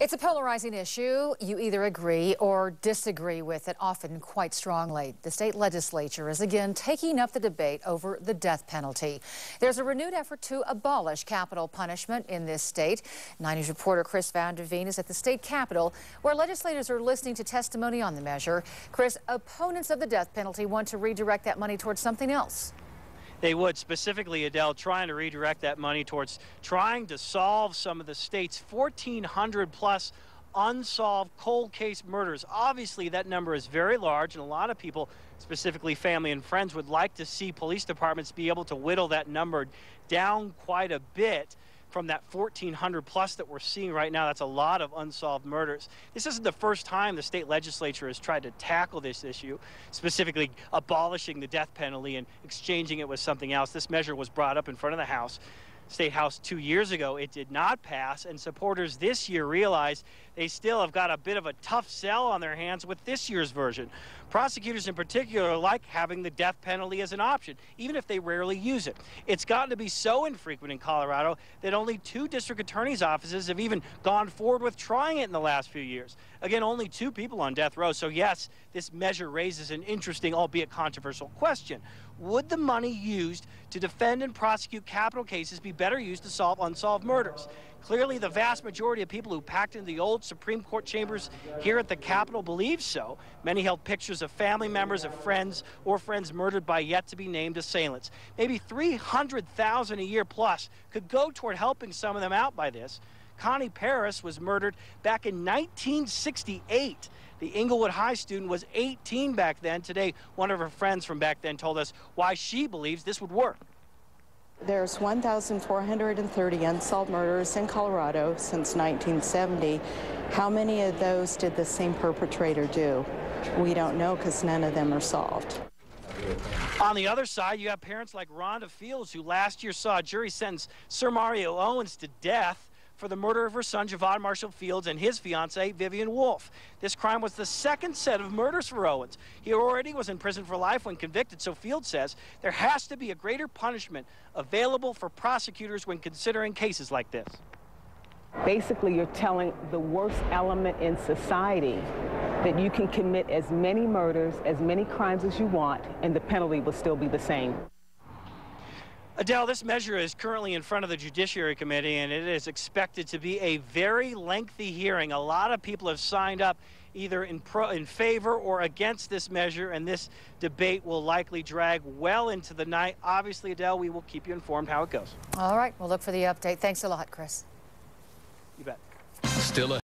It's a polarizing issue. You either agree or disagree with it, often quite strongly. The state legislature is again taking up the debate over the death penalty. There's a renewed effort to abolish capital punishment in this state. 9 News reporter Chris Van Der Veen is at the state capitol, where legislators are listening to testimony on the measure. Chris, opponents of the death penalty want to redirect that money towards something else. They would, specifically, Adele, trying to redirect that money towards trying to solve some of the state's 1,400 plus unsolved cold case murders. Obviously, that number is very large, and a lot of people, specifically family and friends, would like to see police departments be able to whittle that number down quite a bit from that 1,400 plus that we're seeing right now. That's a lot of unsolved murders. This isn't the first time the state legislature has tried to tackle this issue, specifically abolishing the death penalty and exchanging it with something else. This measure was brought up in front of the State House 2 years ago. It did not pass, and supporters this year realized they still have got a bit of a tough sell on their hands with this year's version. Prosecutors in particular like having the death penalty as an option, even if they rarely use it. It's gotten to be so infrequent in Colorado that only 2 district attorneys' offices have even gone forward with trying it in the last few years. Again, only 2 people on death row. So yes, this measure raises an interesting, albeit controversial, question. Would the money used to defend and prosecute capital cases be better used to solve unsolved murders? Clearly, the vast majority of people who packed into the old Supreme Court chambers here at the Capitol believe so. Many held pictures of family members of friends or friends murdered by yet-to-be-named assailants. Maybe $300,000 a year plus could go toward helping some of them out by this. Connie Paris was murdered back in 1968. The Inglewood High student was 18 back then. Today, one of her friends from back then told us why she believes this would work. There's 1,430 unsolved murders in Colorado since 1970. How many of those did the same perpetrator do? We don't know, because none of them are solved. On the other side, you have parents like Rhonda Fields, who last year saw a jury sentence Sir Mario Owens to death for the murder of her son, Javon Marshall Fields, and his fiancée, Vivian Wolf. This crime was the second set of murders for Owens. He already was in prison for life when convicted, so Fields says there has to be a greater punishment available for prosecutors when considering cases like this. Basically, you're telling the worst element in society that you can commit as many murders, as many crimes as you want, and the penalty will still be the same. Adele, this measure is currently in front of the Judiciary Committee, and it is expected to be a very lengthy hearing. A lot of people have signed up either in favor or against this measure, and this debate will likely drag well into the night. Obviously, Adele, we will keep you informed how it goes. All right, we'll look for the update. Thanks a lot, Chris. You bet. Still